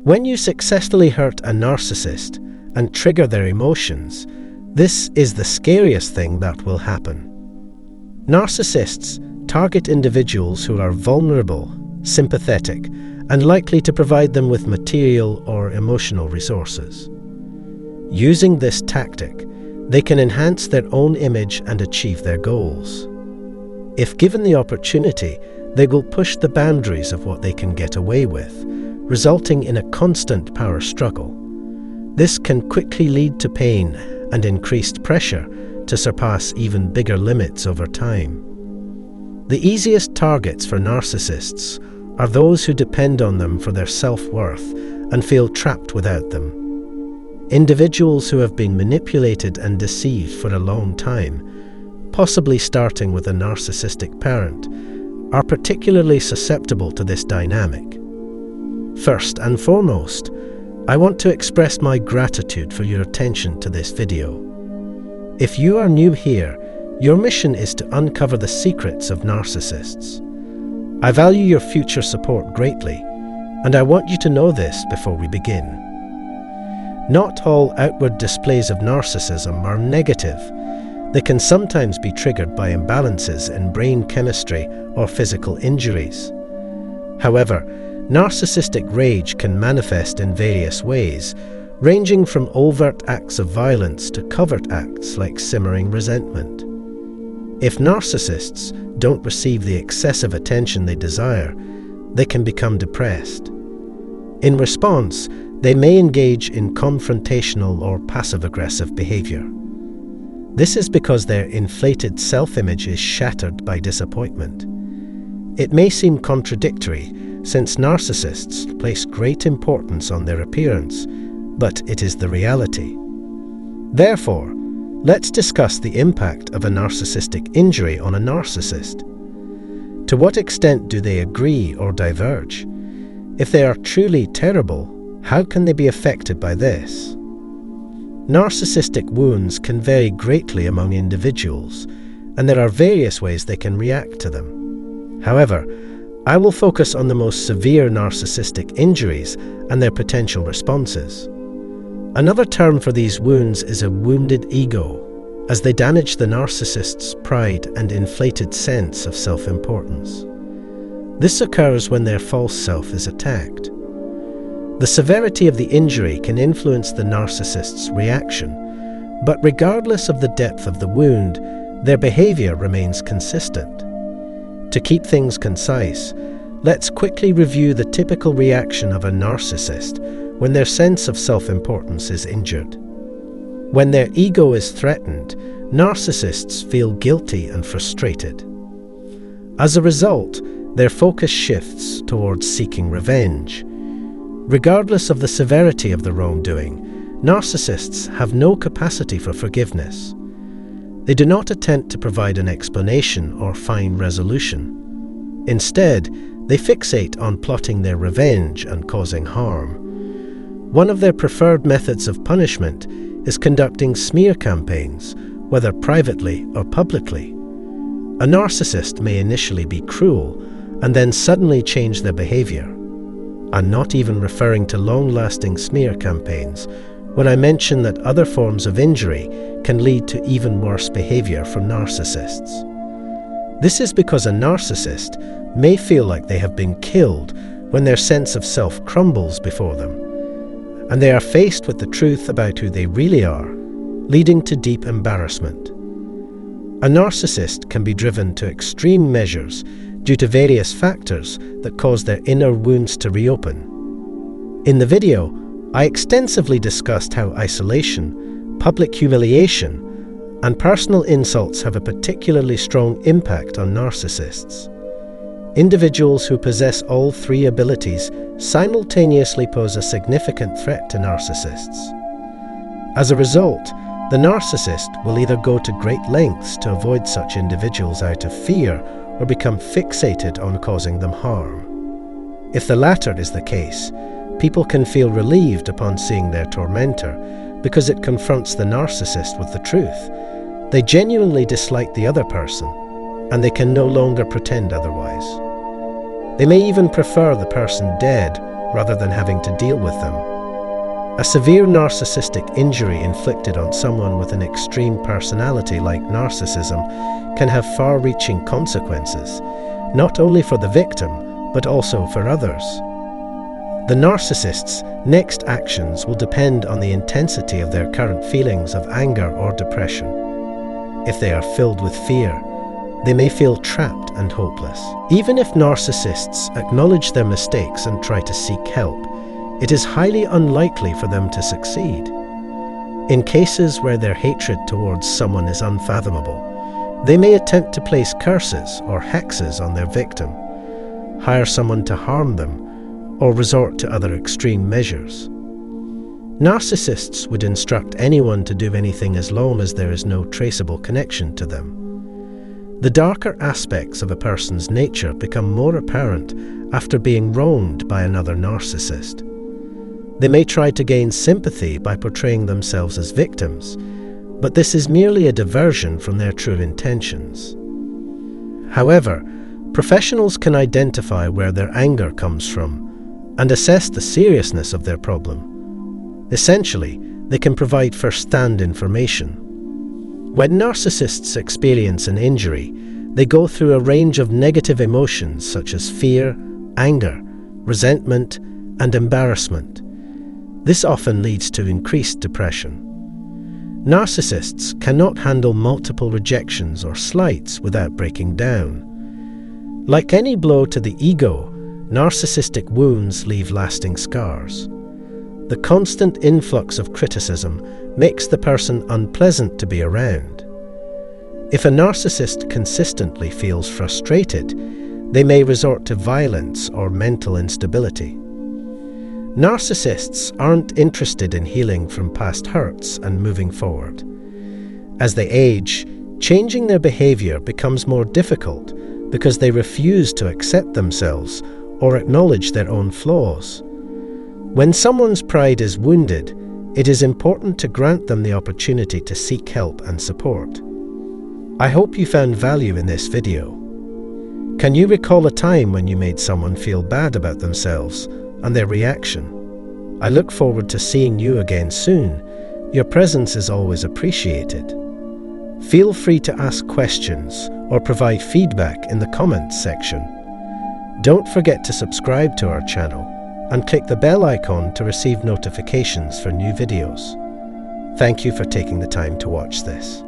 When you successfully hurt a narcissist and trigger their emotions, this is the scariest thing that will happen. Narcissists target individuals who are vulnerable, sympathetic, and likely to provide them with material or emotional resources. Using this tactic, they can enhance their own image and achieve their goals. If given the opportunity, they will push the boundaries of what they can get away with, resulting in a constant power struggle. This can quickly lead to pain and increased pressure to surpass even bigger limits over time. The easiest targets for narcissists are those who depend on them for their self-worth and feel trapped without them. Individuals who have been manipulated and deceived for a long time, possibly starting with a narcissistic parent, are particularly susceptible to this dynamic. First and foremost, I want to express my gratitude for your attention to this video. If you are new here, your mission is to uncover the secrets of narcissists. I value your future support greatly, and I want you to know this before we begin. Not all outward displays of narcissism are negative. They can sometimes be triggered by imbalances in brain chemistry or physical injuries. However, narcissistic rage can manifest in various ways, ranging from overt acts of violence to covert acts like simmering resentment. If narcissists don't receive the excessive attention they desire, they can become depressed. In response, they may engage in confrontational or passive-aggressive behavior. This is because their inflated self-image is shattered by disappointment. It may seem contradictory, since narcissists place great importance on their appearance, but it is the reality. Therefore, let's discuss the impact of a narcissistic injury on a narcissist. To what extent do they agree or diverge? If they are truly terrible, how can they be affected by this? Narcissistic wounds can vary greatly among individuals, and there are various ways they can react to them. However, I will focus on the most severe narcissistic injuries and their potential responses. Another term for these wounds is a wounded ego, as they damage the narcissist's pride and inflated sense of self-importance. This occurs when their false self is attacked. The severity of the injury can influence the narcissist's reaction, but regardless of the depth of the wound, their behavior remains consistent. To keep things concise, let's quickly review the typical reaction of a narcissist when their sense of self-importance is injured. When their ego is threatened, narcissists feel guilty and frustrated. As a result, their focus shifts towards seeking revenge. Regardless of the severity of the wrongdoing, narcissists have no capacity for forgiveness. They do not attempt to provide an explanation or find resolution. Instead, they fixate on plotting their revenge and causing harm. One of their preferred methods of punishment is conducting smear campaigns, whether privately or publicly. A narcissist may initially be cruel and then suddenly change their behavior. I'm not even referring to long-lasting smear campaigns when I mention that other forms of injury can lead to even worse behavior from narcissists. This is because a narcissist may feel like they have been killed when their sense of self crumbles before them, and they are faced with the truth about who they really are, leading to deep embarrassment. A narcissist can be driven to extreme measures due to various factors that cause their inner wounds to reopen. In the video, I extensively discussed how isolation, public humiliation, and personal insults have a particularly strong impact on narcissists. Individuals who possess all three abilities simultaneously pose a significant threat to narcissists. As a result, the narcissist will either go to great lengths to avoid such individuals out of fear or become fixated on causing them harm. If the latter is the case, people can feel relieved upon seeing their tormentor because it confronts the narcissist with the truth. They genuinely dislike the other person, and they can no longer pretend otherwise. They may even prefer the person dead rather than having to deal with them. A severe narcissistic injury inflicted on someone with an extreme personality like narcissism can have far-reaching consequences, not only for the victim, but also for others. The narcissist's next actions will depend on the intensity of their current feelings of anger or depression. If they are filled with fear, they may feel trapped and hopeless. Even if narcissists acknowledge their mistakes and try to seek help, it is highly unlikely for them to succeed. In cases where their hatred towards someone is unfathomable, they may attempt to place curses or hexes on their victim, hire someone to harm them, or resort to other extreme measures. Narcissists would instruct anyone to do anything as long as there is no traceable connection to them. The darker aspects of a person's nature become more apparent after being wronged by another narcissist. They may try to gain sympathy by portraying themselves as victims, but this is merely a diversion from their true intentions. However, professionals can identify where their anger comes from and assess the seriousness of their problem. Essentially, they can provide first-hand information. When narcissists experience an injury, they go through a range of negative emotions such as fear, anger, resentment, and embarrassment. This often leads to increased depression. Narcissists cannot handle multiple rejections or slights without breaking down. Like any blow to the ego, narcissistic wounds leave lasting scars. The constant influx of criticism makes the person unpleasant to be around. If a narcissist consistently feels frustrated, they may resort to violence or mental instability. Narcissists aren't interested in healing from past hurts and moving forward. As they age, changing their behavior becomes more difficult because they refuse to accept themselves or acknowledge their own flaws. When someone's pride is wounded, it is important to grant them the opportunity to seek help and support. I hope you found value in this video. Can you recall a time when you made someone feel bad about themselves and their reaction? I look forward to seeing you again soon. Your presence is always appreciated. Feel free to ask questions or provide feedback in the comments section. Don't forget to subscribe to our channel and click the bell icon to receive notifications for new videos. Thank you for taking the time to watch this.